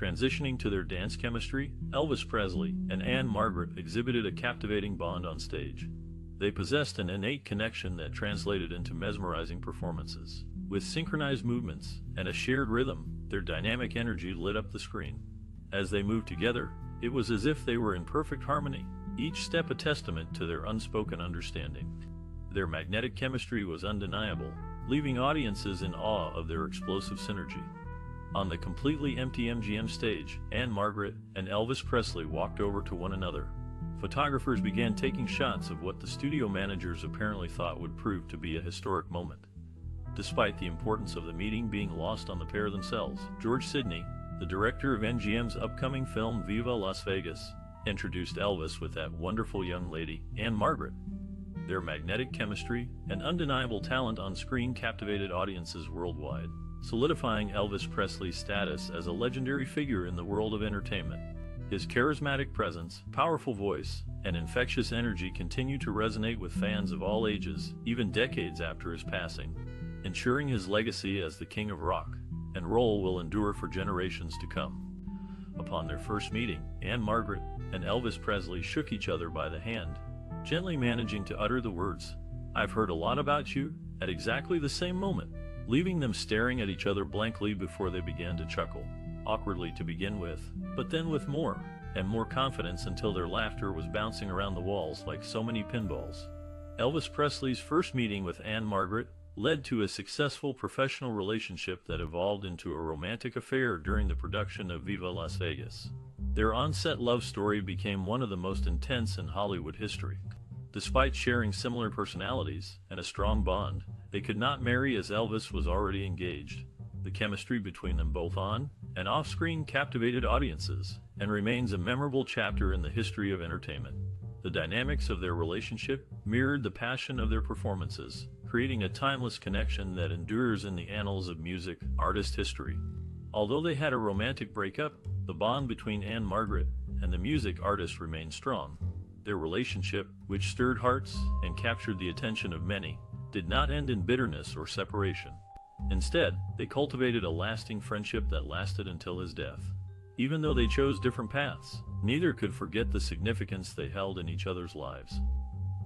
Transitioning to their dance chemistry, Elvis Presley and Ann-Margret exhibited a captivating bond on stage. They possessed an innate connection that translated into mesmerizing performances. With synchronized movements and a shared rhythm, their dynamic energy lit up the screen. As they moved together, it was as if they were in perfect harmony, each step a testament to their unspoken understanding. Their magnetic chemistry was undeniable, leaving audiences in awe of their explosive synergy. On the completely empty MGM stage, Ann-Margret and Elvis Presley walked over to one another. Photographers began taking shots of what the studio managers apparently thought would prove to be a historic moment. Despite the importance of the meeting being lost on the pair themselves, George Sidney, the director of MGM's upcoming film Viva Las Vegas, introduced Elvis with that wonderful young lady, Ann-Margret. Their magnetic chemistry and undeniable talent on screen captivated audiences worldwide, solidifying Elvis Presley's status as a legendary figure in the world of entertainment. His charismatic presence, powerful voice, and infectious energy continue to resonate with fans of all ages, even decades after his passing, ensuring his legacy as the King of Rock and Roll will endure for generations to come. Upon their first meeting, Ann-Margret and Elvis Presley shook each other by the hand, gently managing to utter the words, "I've heard a lot about you," at exactly the same moment, leaving them staring at each other blankly before they began to chuckle, awkwardly to begin with, but then with more and more confidence until their laughter was bouncing around the walls like so many pinballs. Elvis Presley's first meeting with Ann-Margret led to a successful professional relationship that evolved into a romantic affair during the production of Viva Las Vegas. Their on-set love story became one of the most intense in Hollywood history. Despite sharing similar personalities and a strong bond, they could not marry as Elvis was already engaged. The chemistry between them both on and off-screen captivated audiences and remains a memorable chapter in the history of entertainment. The dynamics of their relationship mirrored the passion of their performances, creating a timeless connection that endures in the annals of music artist history. Although they had a romantic breakup, the bond between Ann-Margret and the music artist remained strong. Their relationship, which stirred hearts and captured the attention of many, did not end in bitterness or separation. Instead, they cultivated a lasting friendship that lasted until his death. Even though they chose different paths, neither could forget the significance they held in each other's lives.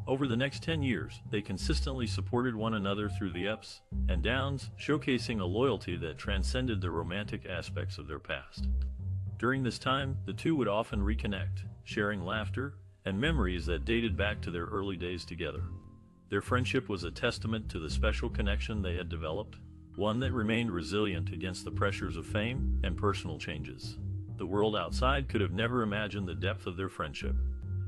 Over the next 10 years, they consistently supported one another through the ups and downs, showcasing a loyalty that transcended the romantic aspects of their past. During this time, the two would often reconnect, sharing laughter and memories that dated back to their early days together. Their friendship was a testament to the special connection they had developed, one that remained resilient against the pressures of fame and personal changes. The world outside could have never imagined the depth of their friendship.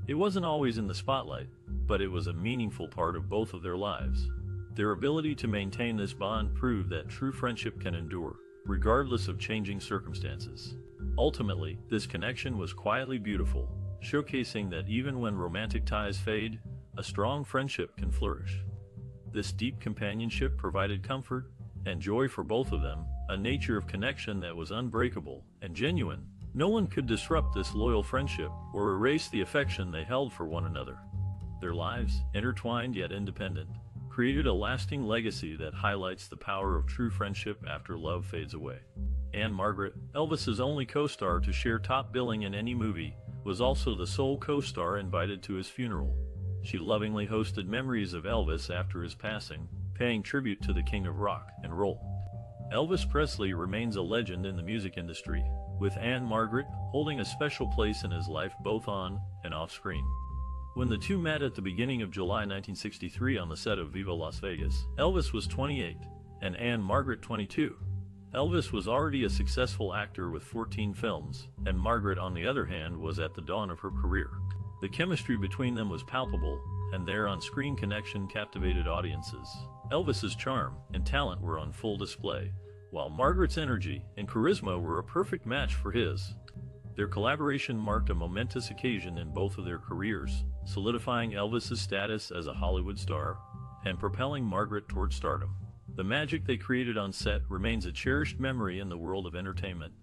It wasn't always in the spotlight, but it was a meaningful part of both of their lives. Their ability to maintain this bond proved that true friendship can endure, regardless of changing circumstances. Ultimately, this connection was quietly beautiful, showcasing that even when romantic ties fade, a strong friendship can flourish. This deep companionship provided comfort and joy for both of them, a nature of connection that was unbreakable and genuine. No one could disrupt this loyal friendship or erase the affection they held for one another. Their lives, intertwined yet independent, created a lasting legacy that highlights the power of true friendship after love fades away. Ann-Margret, Elvis's only co-star to share top billing in any movie, was also the sole co-star invited to his funeral. She lovingly hosted memories of Elvis after his passing, paying tribute to the King of Rock and Roll. Elvis Presley remains a legend in the music industry, with Ann-Margret holding a special place in his life both on and off screen. When the two met at the beginning of July 1963 on the set of Viva Las Vegas, Elvis was 28 and Ann-Margret 22. Elvis was already a successful actor with 14 films, and Margaret, on the other hand, was at the dawn of her career. The chemistry between them was palpable, and their on-screen connection captivated audiences. Elvis's charm and talent were on full display, while Margaret's energy and charisma were a perfect match for his. Their collaboration marked a momentous occasion in both of their careers, solidifying Elvis's status as a Hollywood star and propelling Margaret toward stardom. The magic they created on set remains a cherished memory in the world of entertainment,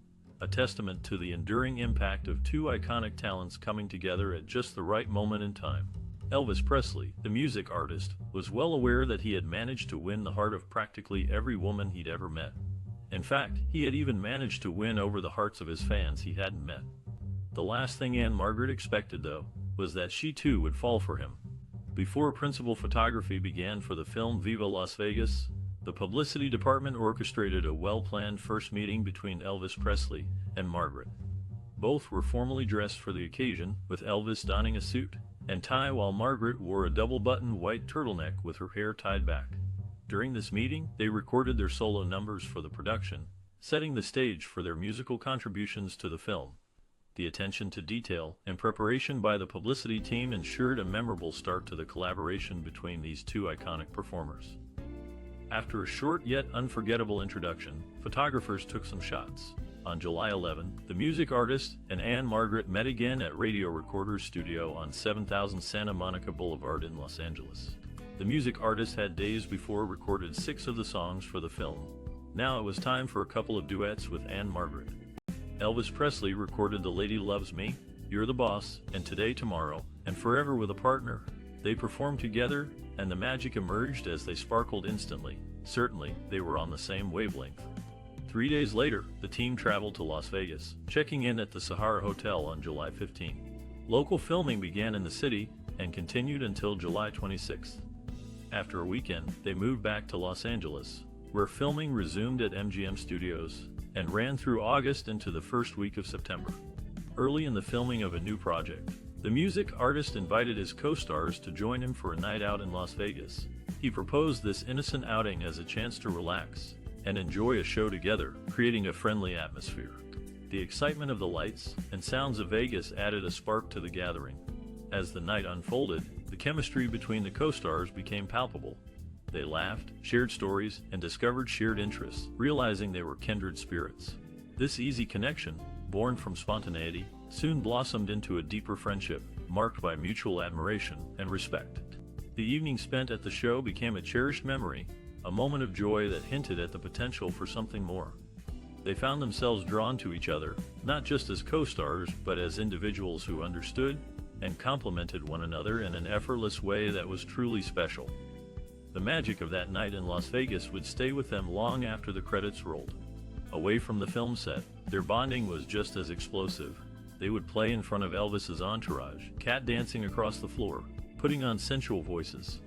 a testament to the enduring impact of two iconic talents coming together at just the right moment in time. Elvis Presley, the music artist, was well aware that he had managed to win the heart of practically every woman he'd ever met. In fact, he had even managed to win over the hearts of his fans he hadn't met. The last thing Ann-Margret expected, though, was that she too would fall for him. Before principal photography began for the film Viva Las Vegas, the publicity department orchestrated a well-planned first meeting between Elvis Presley and Margaret. Both were formally dressed for the occasion, with Elvis donning a suit and tie while Margaret wore a double-buttoned white turtleneck with her hair tied back. During this meeting, they recorded their solo numbers for the production, setting the stage for their musical contributions to the film. The attention to detail and preparation by the publicity team ensured a memorable start to the collaboration between these two iconic performers. After a short yet unforgettable introduction, photographers took some shots. On July 11, the music artist and Ann-Margret met again at Radio Recorder's studio on 7000 Santa Monica Boulevard in Los Angeles. The music artist had days before recorded 6 of the songs for the film. Now it was time for a couple of duets with Ann-Margret. Elvis Presley recorded The Lady Loves Me, You're the Boss, and Today Tomorrow, and Forever with a Partner. They performed together, and the magic emerged as they sparkled instantly. Certainly, they were on the same wavelength. 3 days later, the team traveled to Las Vegas, checking in at the Sahara Hotel on July 15. Local filming began in the city and continued until July 26. After a weekend, they moved back to Los Angeles, where filming resumed at MGM Studios and ran through August into the first week of September. Early in the filming of a new project, the music artist invited his co-stars to join him for a night out in Las Vegas. He proposed this innocent outing as a chance to relax and enjoy a show together, creating a friendly atmosphere. The excitement of the lights and sounds of Vegas added a spark to the gathering. As the night unfolded, the chemistry between the co-stars became palpable. They laughed, shared stories, and discovered shared interests, realizing they were kindred spirits. This easy connection, born from spontaneity, soon blossomed into a deeper friendship, marked by mutual admiration and respect. The evening spent at the show became a cherished memory, a moment of joy that hinted at the potential for something more. They found themselves drawn to each other, not just as co-stars, but as individuals who understood and complemented one another in an effortless way that was truly special. The magic of that night in Las Vegas would stay with them long after the credits rolled. Away from the film set, their bonding was just as explosive. They would play in front of Elvis's entourage, cat dancing across the floor, putting on sensual voices.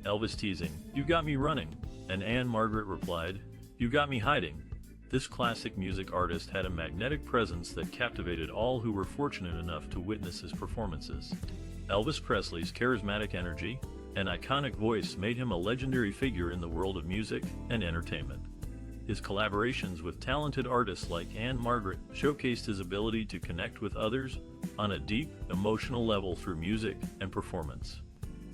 Elvis teasing, "You got me running," and Ann-Margret replied, "You got me hiding." This classic music artist had a magnetic presence that captivated all who were fortunate enough to witness his performances. Elvis Presley's charismatic energy and iconic voice made him a legendary figure in the world of music and entertainment. His collaborations with talented artists like Ann-Margret showcased his ability to connect with others on a deep, emotional level through music and performance.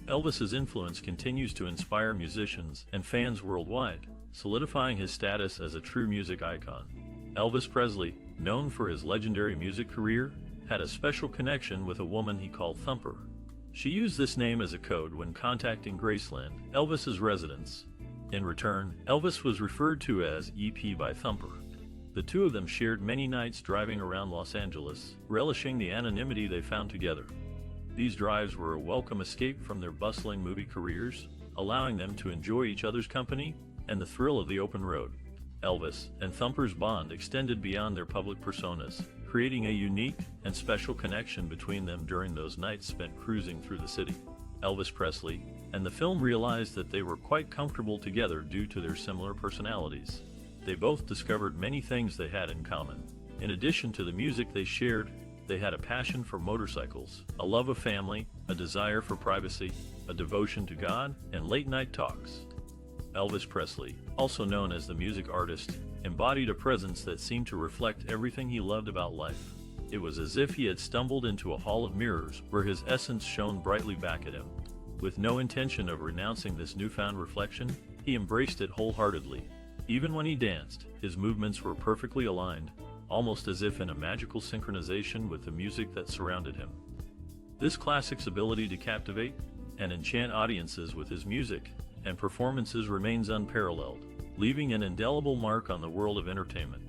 Elvis's influence continues to inspire musicians and fans worldwide, solidifying his status as a true music icon. Elvis Presley, known for his legendary music career, had a special connection with a woman he called Thumper. She used this name as a code when contacting Graceland, Elvis's residence. In return, Elvis was referred to as EP by Thumper. The two of them shared many nights driving around Los Angeles, relishing the anonymity they found together. These drives were a welcome escape from their bustling movie careers, allowing them to enjoy each other's company and the thrill of the open road. Elvis and Thumper's bond extended beyond their public personas, creating a unique and special connection between them during those nights spent cruising through the city. Elvis Presley and the film realized that they were quite comfortable together due to their similar personalities. They both discovered many things they had in common. In addition to the music they shared, they had a passion for motorcycles, a love of family, a desire for privacy, a devotion to God, and late-night talks. Elvis Presley, also known as the music artist, embodied a presence that seemed to reflect everything he loved about life. It was as if he had stumbled into a hall of mirrors where his essence shone brightly back at him. With no intention of renouncing this newfound reflection, he embraced it wholeheartedly. Even when he danced, his movements were perfectly aligned, almost as if in a magical synchronization with the music that surrounded him. This classic's ability to captivate and enchant audiences with his music and performances remains unparalleled, leaving an indelible mark on the world of entertainment.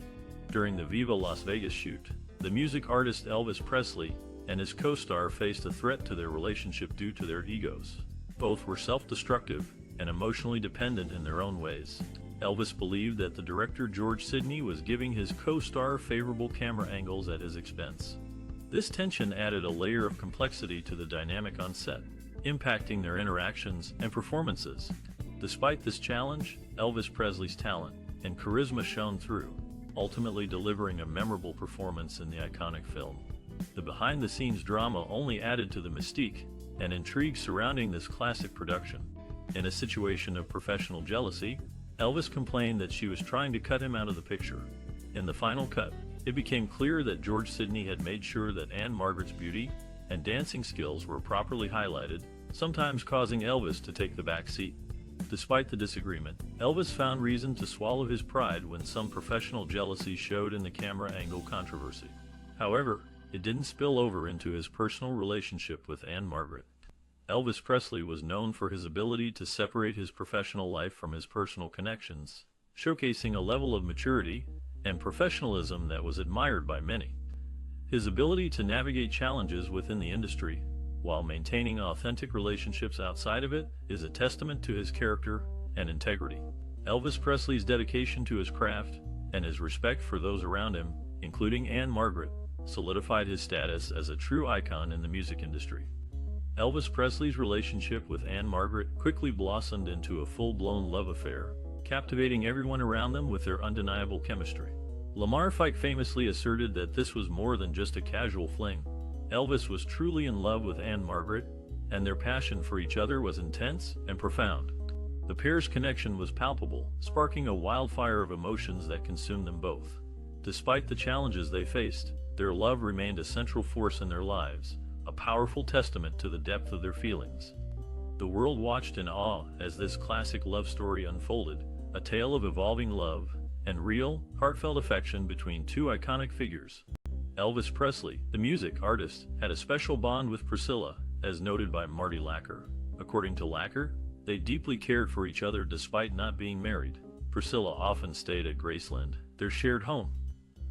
During the Viva Las Vegas shoot, the music artist Elvis Presley and his co-star faced a threat to their relationship due to their egos. Both were self-destructive and emotionally dependent in their own ways. Elvis believed that the director George Sidney was giving his co-star favorable camera angles at his expense. This tension added a layer of complexity to the dynamic on set, impacting their interactions and performances. Despite this challenge, Elvis Presley's talent and charisma shone through, ultimately delivering a memorable performance in the iconic film. The behind-the-scenes drama only added to the mystique and intrigue surrounding this classic production. In a situation of professional jealousy, Elvis complained that she was trying to cut him out of the picture. In the final cut, it became clear that George Sidney had made sure that Ann-Margret's beauty and dancing skills were properly highlighted, sometimes causing Elvis to take the back seat. Despite the disagreement, Elvis found reason to swallow his pride when some professional jealousy showed in the camera angle controversy. However, it didn't spill over into his personal relationship with Ann-Margret. Elvis Presley was known for his ability to separate his professional life from his personal connections, showcasing a level of maturity and professionalism that was admired by many. His ability to navigate challenges within the industry, while maintaining authentic relationships outside of it, is a testament to his character and integrity. Elvis Presley's dedication to his craft and his respect for those around him, including Ann-Margret, solidified his status as a true icon in the music industry. Elvis Presley's relationship with Ann-Margret quickly blossomed into a full-blown love affair, captivating everyone around them with their undeniable chemistry. Lamar Fike famously asserted that this was more than just a casual fling. Elvis was truly in love with Ann-Margret, and their passion for each other was intense and profound. The pair's connection was palpable, sparking a wildfire of emotions that consumed them both. Despite the challenges they faced, their love remained a central force in their lives, a powerful testament to the depth of their feelings. The world watched in awe as this classic love story unfolded, a tale of evolving love and real, heartfelt affection between two iconic figures. Elvis Presley, the music artist, had a special bond with Priscilla, as noted by Marty Lacker. According to Lacker, they deeply cared for each other despite not being married. Priscilla often stayed at Graceland, their shared home.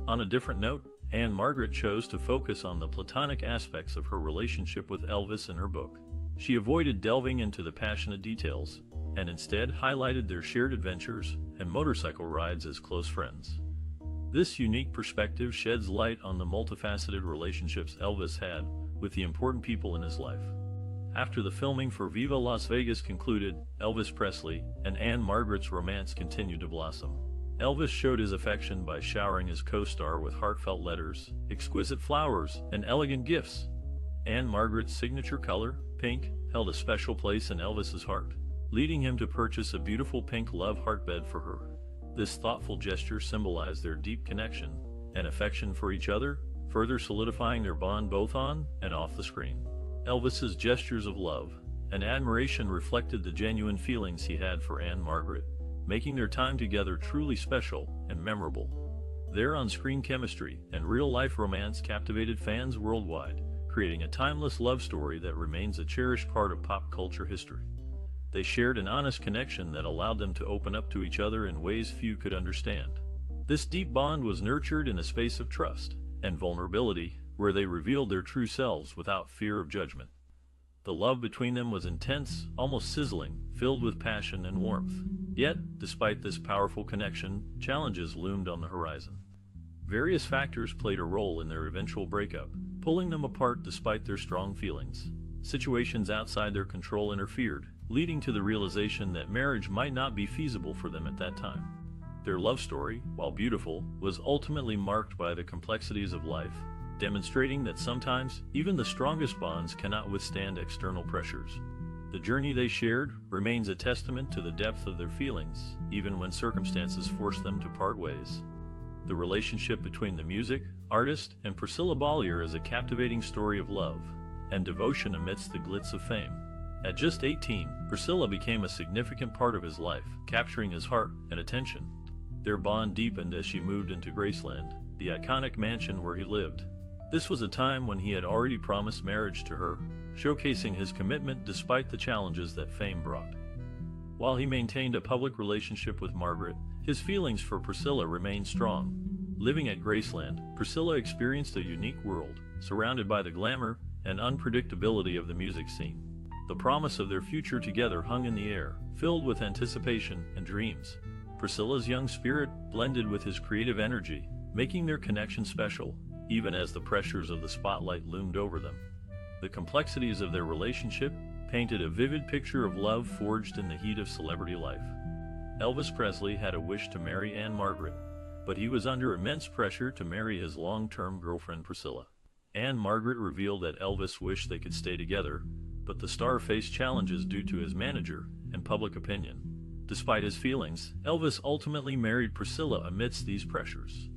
On a different note, Ann-Margret chose to focus on the platonic aspects of her relationship with Elvis in her book. She avoided delving into the passionate details, and instead highlighted their shared adventures and motorcycle rides as close friends. This unique perspective sheds light on the multifaceted relationships Elvis had with the important people in his life. After the filming for Viva Las Vegas concluded, Elvis Presley and Ann-Margret's romance continued to blossom. Elvis showed his affection by showering his co-star with heartfelt letters, exquisite flowers, and elegant gifts. Ann-Margret's signature color, pink, held a special place in Elvis's heart, leading him to purchase a beautiful pink love heartbed for her. This thoughtful gesture symbolized their deep connection and affection for each other, further solidifying their bond both on and off the screen. Elvis's gestures of love and admiration reflected the genuine feelings he had for Ann-Margret, making their time together truly special and memorable. Their on-screen chemistry and real-life romance captivated fans worldwide, creating a timeless love story that remains a cherished part of pop culture history. They shared an honest connection that allowed them to open up to each other in ways few could understand. This deep bond was nurtured in a space of trust and vulnerability, where they revealed their true selves without fear of judgment. The love between them was intense, almost sizzling, filled with passion and warmth. Yet, despite this powerful connection, challenges loomed on the horizon. Various factors played a role in their eventual breakup, pulling them apart despite their strong feelings. Situations outside their control interfered, leading to the realization that marriage might not be feasible for them at that time. Their love story, while beautiful, was ultimately marked by the complexities of life, demonstrating that sometimes even the strongest bonds cannot withstand external pressures. The journey they shared remains a testament to the depth of their feelings, even when circumstances force them to part ways. The relationship between the music artist and Priscilla Bollier is a captivating story of love and devotion amidst the glitz of fame. At just 18, Priscilla became a significant part of his life, capturing his heart and attention. Their bond deepened as she moved into Graceland, the iconic mansion where he lived. This was a time when he had already promised marriage to her, showcasing his commitment despite the challenges that fame brought. While he maintained a public relationship with Margaret, his feelings for Priscilla remained strong. Living at Graceland, Priscilla experienced a unique world, surrounded by the glamour and unpredictability of the music scene. The promise of their future together hung in the air, filled with anticipation and dreams. Priscilla's young spirit blended with his creative energy, making their connection special, even as the pressures of the spotlight loomed over them. The complexities of their relationship painted a vivid picture of love forged in the heat of celebrity life. Elvis Presley had a wish to marry Ann-Margret, but he was under immense pressure to marry his long-term girlfriend Priscilla. Ann-Margret revealed that Elvis wished they could stay together, but the star faced challenges due to his manager and public opinion. Despite his feelings, Elvis ultimately married Priscilla amidst these pressures.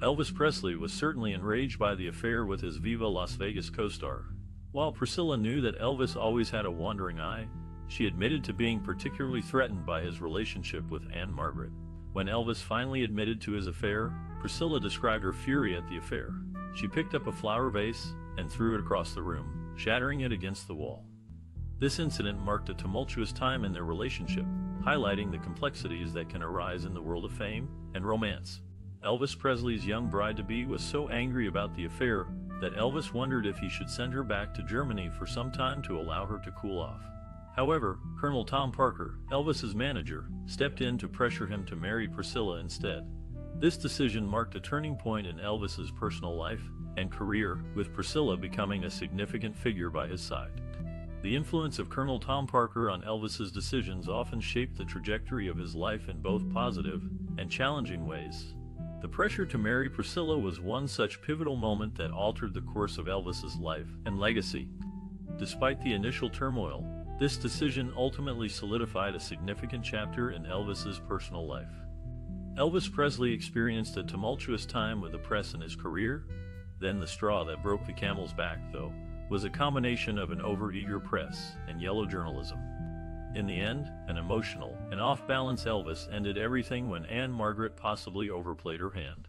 Elvis Presley was certainly enraged by the affair with his Viva Las Vegas co-star. While Priscilla knew that Elvis always had a wandering eye, she admitted to being particularly threatened by his relationship with Ann-Margret. When Elvis finally admitted to his affair, Priscilla described her fury at the affair. She picked up a flower vase and threw it across the room, shattering it against the wall. This incident marked a tumultuous time in their relationship, highlighting the complexities that can arise in the world of fame and romance. Elvis Presley's young bride-to-be was so angry about the affair that Elvis wondered if he should send her back to Germany for some time to allow her to cool off. However, Colonel Tom Parker, Elvis's manager, stepped in to pressure him to marry Priscilla instead. This decision marked a turning point in Elvis's personal life and career, with Priscilla becoming a significant figure by his side. The influence of Colonel Tom Parker on Elvis's decisions often shaped the trajectory of his life in both positive and challenging ways. The pressure to marry Priscilla was one such pivotal moment that altered the course of Elvis's life and legacy. Despite the initial turmoil, this decision ultimately solidified a significant chapter in Elvis's personal life. Elvis Presley experienced a tumultuous time with the press in his career. Then the straw that broke the camel's back, though, was a combination of an overeager press and yellow journalism. In the end, an emotional and off-balance Elvis ended everything when Ann-Margret possibly overplayed her hand.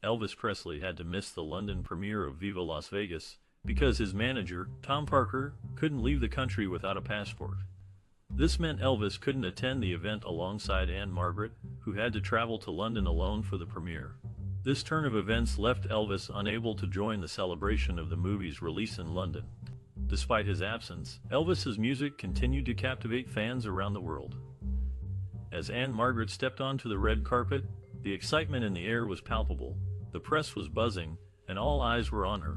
Elvis Presley had to miss the London premiere of Viva Las Vegas because his manager, Tom Parker, couldn't leave the country without a passport. This meant Elvis couldn't attend the event alongside Ann-Margret, who had to travel to London alone for the premiere. This turn of events left Elvis unable to join the celebration of the movie's release in London. Despite his absence, Elvis's music continued to captivate fans around the world. As Ann-Margret stepped onto the red carpet, the excitement in the air was palpable. The press was buzzing, and all eyes were on her.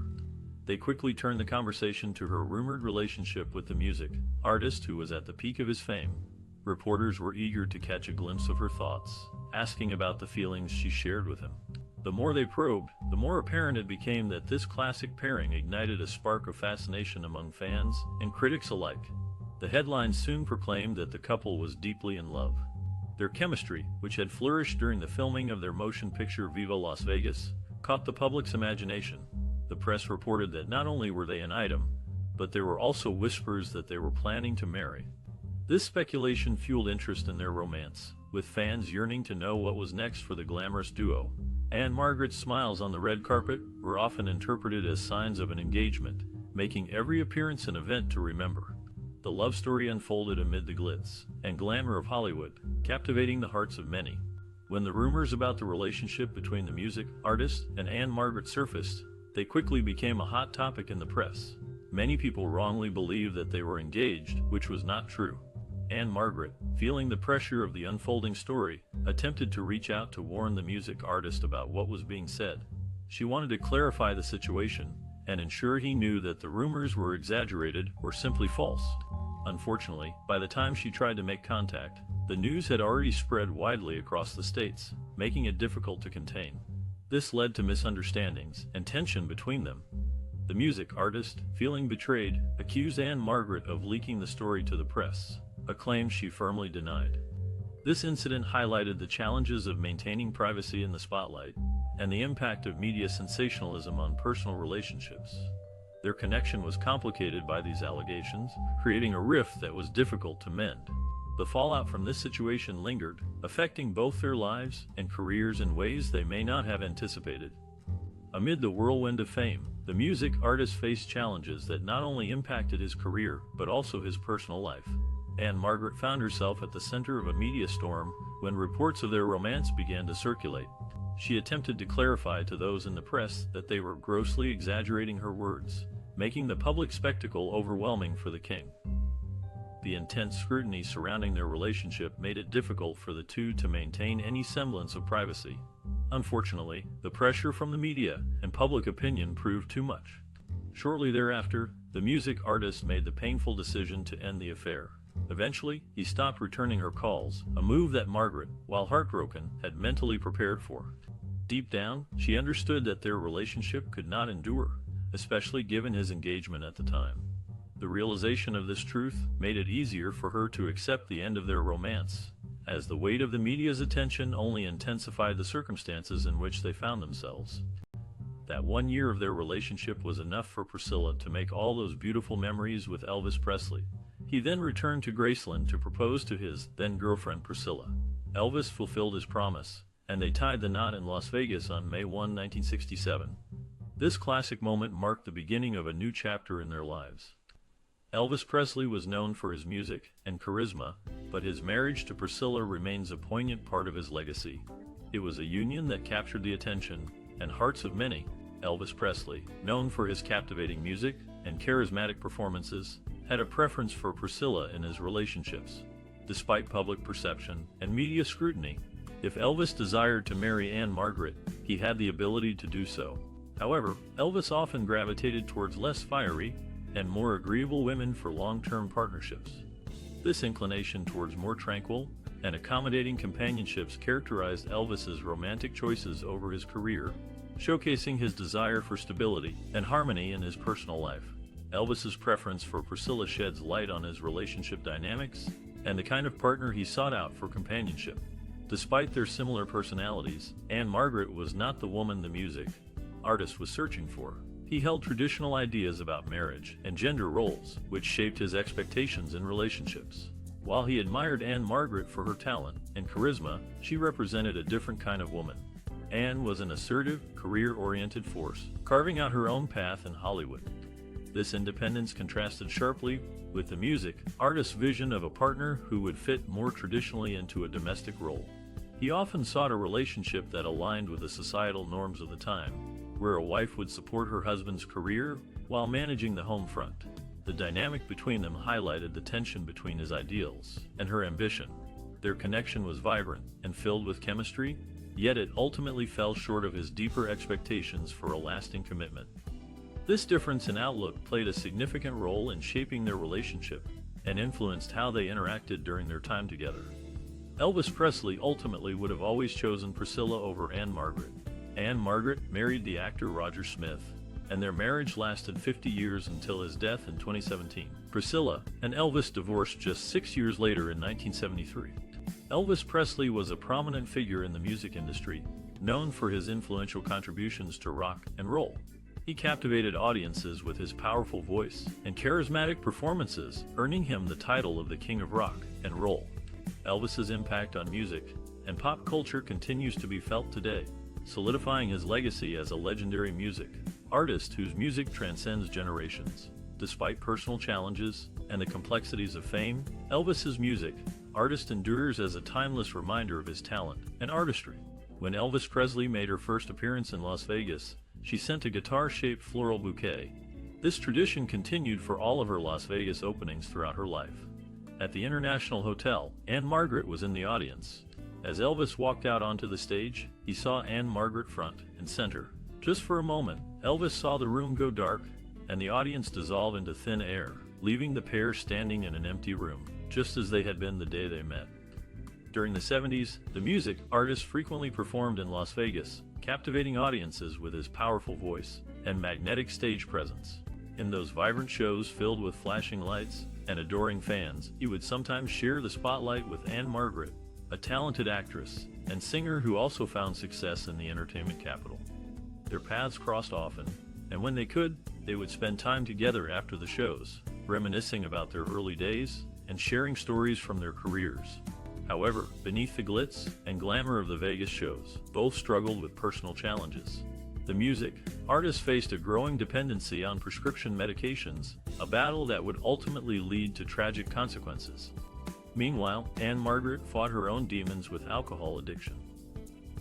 They quickly turned the conversation to her rumored relationship with the music artist who was at the peak of his fame. Reporters were eager to catch a glimpse of her thoughts, asking about the feelings she shared with him. The more they probed, the more apparent it became that this classic pairing ignited a spark of fascination among fans and critics alike. The headlines soon proclaimed that the couple was deeply in love. Their chemistry, which had flourished during the filming of their motion picture Viva Las Vegas, caught the public's imagination. The press reported that not only were they an item, but there were also whispers that they were planning to marry. This speculation fueled interest in their romance, with fans yearning to know what was next for the glamorous duo. Ann-Margret's smiles on the red carpet were often interpreted as signs of an engagement, making every appearance an event to remember. The love story unfolded amid the glitz and glamour of Hollywood, captivating the hearts of many. When the rumors about the relationship between the music artist and Ann-Margret surfaced, they quickly became a hot topic in the press. Many people wrongly believed that they were engaged, which was not true. Ann-Margret, feeling the pressure of the unfolding story, attempted to reach out to warn the music artist about what was being said. She wanted to clarify the situation and ensure he knew that the rumors were exaggerated or simply false. Unfortunately, by the time she tried to make contact, the news had already spread widely across the states, making it difficult to contain. This led to misunderstandings and tension between them. The music artist, feeling betrayed, accused Ann-Margret of leaking the story to the press, a claim she firmly denied. This incident highlighted the challenges of maintaining privacy in the spotlight and the impact of media sensationalism on personal relationships. Their connection was complicated by these allegations, creating a rift that was difficult to mend. The fallout from this situation lingered, affecting both their lives and careers in ways they may not have anticipated. Amid the whirlwind of fame, the music artist faced challenges that not only impacted his career but also his personal life. Ann-Margret found herself at the center of a media storm when reports of their romance began to circulate. She attempted to clarify to those in the press that they were grossly exaggerating her words, making the public spectacle overwhelming for the king. The intense scrutiny surrounding their relationship made it difficult for the two to maintain any semblance of privacy. Unfortunately, the pressure from the media and public opinion proved too much. Shortly thereafter, the music artist made the painful decision to end the affair. Eventually, he stopped returning her calls, a move that Margaret, while heartbroken, had mentally prepared for. Deep down, she understood that their relationship could not endure, especially given his engagement at the time. The realization of this truth made it easier for her to accept the end of their romance, as the weight of the media's attention only intensified the circumstances in which they found themselves. That 1 year of their relationship was enough for Priscilla to make all those beautiful memories with Elvis Presley. He then returned to Graceland to propose to his then-girlfriend Priscilla. Elvis fulfilled his promise, and they tied the knot in Las Vegas on May 1, 1967. This classic moment marked the beginning of a new chapter in their lives. Elvis Presley was known for his music and charisma, but his marriage to Priscilla remains a poignant part of his legacy. It was a union that captured the attention and hearts of many. Elvis Presley, known for his captivating music and charismatic performances, had a preference for Priscilla in his relationships. Despite public perception and media scrutiny, if Elvis desired to marry Ann-Margret, he had the ability to do so. However, Elvis often gravitated towards less fiery and more agreeable women for long-term partnerships. This inclination towards more tranquil and accommodating companionships characterized Elvis's romantic choices over his career, showcasing his desire for stability and harmony in his personal life. Elvis's preference for Priscilla sheds light on his relationship dynamics and the kind of partner he sought out for companionship. Despite their similar personalities, Ann-Margret was not the woman the music artist was searching for. He held traditional ideas about marriage and gender roles, which shaped his expectations in relationships. While he admired Ann-Margret for her talent and charisma, she represented a different kind of woman. Ann was an assertive, career-oriented force, carving out her own path in Hollywood. This independence contrasted sharply with the music artist's vision of a partner who would fit more traditionally into a domestic role. He often sought a relationship that aligned with the societal norms of the time, where a wife would support her husband's career while managing the home front. The dynamic between them highlighted the tension between his ideals and her ambition. Their connection was vibrant and filled with chemistry, yet it ultimately fell short of his deeper expectations for a lasting commitment. This difference in outlook played a significant role in shaping their relationship and influenced how they interacted during their time together. Elvis Presley ultimately would have always chosen Priscilla over Ann-Margret. Ann-Margret married the actor Roger Smith, and their marriage lasted 50 years until his death in 2017. Priscilla and Elvis divorced just 6 years later in 1973. Elvis Presley was a prominent figure in the music industry, known for his influential contributions to rock and roll. He captivated audiences with his powerful voice and charismatic performances, earning him the title of the King of Rock and Roll. Elvis's impact on music and pop culture continues to be felt today, solidifying his legacy as a legendary music artist whose music transcends generations. Despite personal challenges and the complexities of fame, Elvis's music artist endures as a timeless reminder of his talent and artistry. When Elvis Presley made her first appearance in Las Vegas, she sent a guitar-shaped floral bouquet. This tradition continued for all of her Las Vegas openings throughout her life. At the International Hotel, Ann-Margret was in the audience. As Elvis walked out onto the stage, he saw Ann-Margret front and center. Just for a moment, Elvis saw the room go dark and the audience dissolve into thin air, leaving the pair standing in an empty room, just as they had been the day they met. During the 70s, the music artist frequently performed in Las Vegas, captivating audiences with his powerful voice and magnetic stage presence. In those vibrant shows filled with flashing lights and adoring fans, he would sometimes share the spotlight with Ann-Margret, a talented actress and singer who also found success in the entertainment capital. Their paths crossed often, and when they could, they would spend time together after the shows, reminiscing about their early days and sharing stories from their careers. However, beneath the glitz and glamour of the Vegas shows, both struggled with personal challenges. The music artist faced a growing dependency on prescription medications, a battle that would ultimately lead to tragic consequences. Meanwhile, Ann-Margret fought her own demons with alcohol addiction.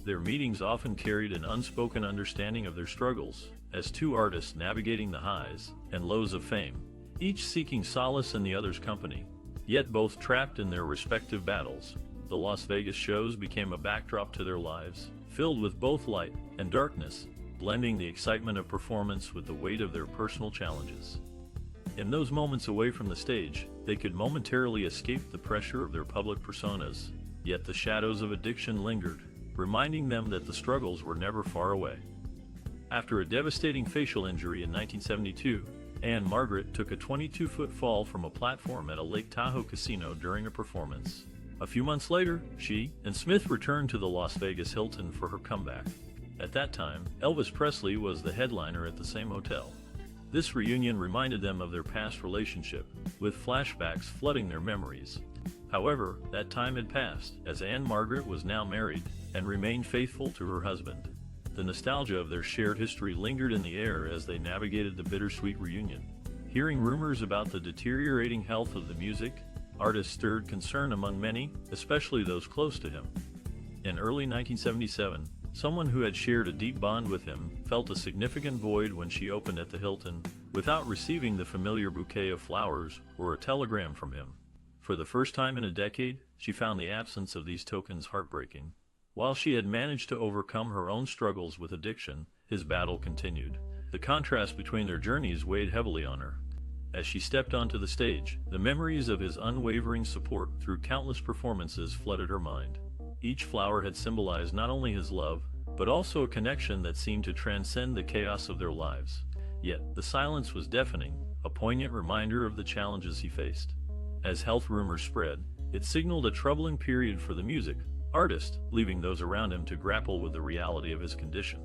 Their meetings often carried an unspoken understanding of their struggles, as two artists navigating the highs and lows of fame, each seeking solace in the other's company. Yet both trapped in their respective battles, the Las Vegas shows became a backdrop to their lives, filled with both light and darkness, blending the excitement of performance with the weight of their personal challenges. In those moments away from the stage, they could momentarily escape the pressure of their public personas, yet the shadows of addiction lingered, reminding them that the struggles were never far away. After a devastating facial injury in 1972, Ann-Margret took a 22-foot fall from a platform at a Lake Tahoe casino during a performance. A few months later, she and Smith returned to the Las Vegas Hilton for her comeback. At that time, Elvis Presley was the headliner at the same hotel. This reunion reminded them of their past relationship, with flashbacks flooding their memories. However, that time had passed, as Ann-Margret was now married and remained faithful to her husband. The nostalgia of their shared history lingered in the air as they navigated the bittersweet reunion. Hearing rumors about the deteriorating health of the music artist stirred concern among many, especially those close to him. In early 1977, someone who had shared a deep bond with him felt a significant void when she opened at the Hilton, without receiving the familiar bouquet of flowers or a telegram from him. For the first time in a decade, she found the absence of these tokens heartbreaking. While she had managed to overcome her own struggles with addiction, his battle continued. The contrast between their journeys weighed heavily on her. As she stepped onto the stage, the memories of his unwavering support through countless performances flooded her mind. Each flower had symbolized not only his love, but also a connection that seemed to transcend the chaos of their lives. Yet, the silence was deafening, a poignant reminder of the challenges he faced. As health rumors spread, it signaled a troubling period for the music artist, leaving those around him to grapple with the reality of his condition.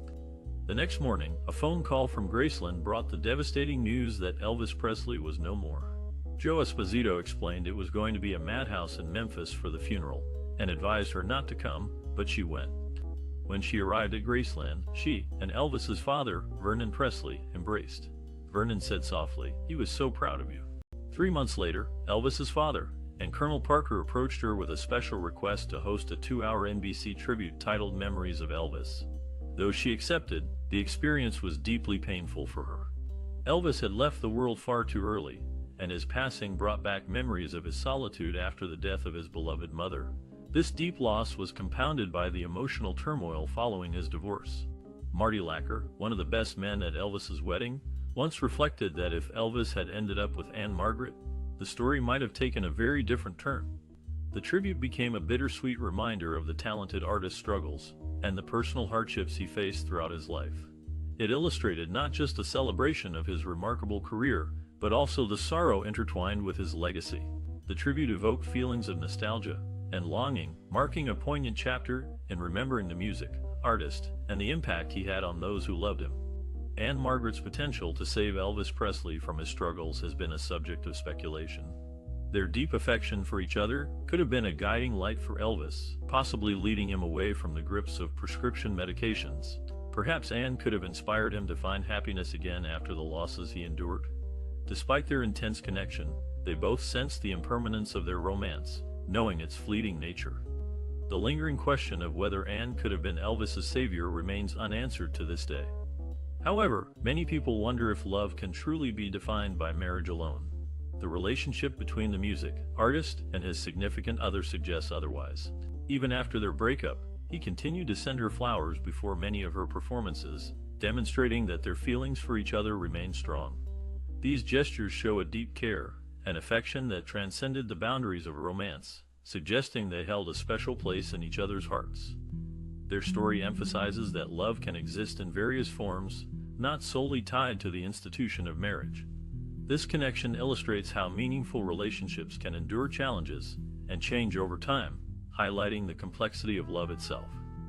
The next morning, a phone call from Graceland brought the devastating news that Elvis Presley was no more. Joe Esposito explained it was going to be a madhouse in Memphis for the funeral, and advised her not to come, but she went. When she arrived at Graceland, she and Elvis's father, Vernon Presley, embraced. Vernon said softly, "He was so proud of you." 3 months later, Elvis's father and Colonel Parker approached her with a special request to host a 2-hour NBC tribute titled Memories of Elvis. Though she accepted, the experience was deeply painful for her. Elvis had left the world far too early, and his passing brought back memories of his solitude after the death of his beloved mother. This deep loss was compounded by the emotional turmoil following his divorce. Marty Lacker, one of the best men at Elvis's wedding, once reflected that if Elvis had ended up with Ann-Margret, the story might have taken a very different turn. The tribute became a bittersweet reminder of the talented artist's struggles and the personal hardships he faced throughout his life. It illustrated not just a celebration of his remarkable career, but also the sorrow intertwined with his legacy. The tribute evoked feelings of nostalgia and longing, marking a poignant chapter in remembering the music, artist, and the impact he had on those who loved him. Ann-Margret's potential to save Elvis Presley from his struggles has been a subject of speculation. Their deep affection for each other could have been a guiding light for Elvis, possibly leading him away from the grips of prescription medications. Perhaps Ann could have inspired him to find happiness again after the losses he endured. Despite their intense connection, they both sensed the impermanence of their romance, knowing its fleeting nature. The lingering question of whether Ann could have been Elvis's savior remains unanswered to this day. However, many people wonder if love can truly be defined by marriage alone. The relationship between the music artist and his significant other suggests otherwise. Even after their breakup, he continued to send her flowers before many of her performances, demonstrating that their feelings for each other remained strong. These gestures show a deep care and affection that transcended the boundaries of romance, suggesting they held a special place in each other's hearts. Their story emphasizes that love can exist in various forms, not solely tied to the institution of marriage. This connection illustrates how meaningful relationships can endure challenges and change over time, highlighting the complexity of love itself.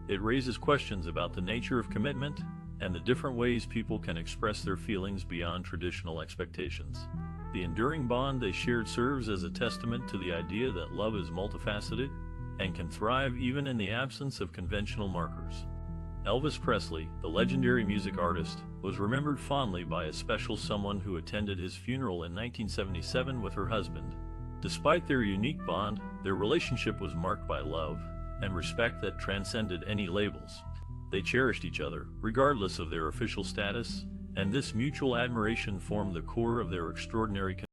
It raises questions about the nature of commitment and the different ways people can express their feelings beyond traditional expectations. The enduring bond they shared serves as a testament to the idea that love is multifaceted and can thrive even in the absence of conventional markers. Elvis Presley, the legendary music artist, was remembered fondly by a special someone who attended his funeral in 1977 with her husband. Despite their unique bond, their relationship was marked by love and respect that transcended any labels. They cherished each other, regardless of their official status, and this mutual admiration formed the core of their extraordinary connection.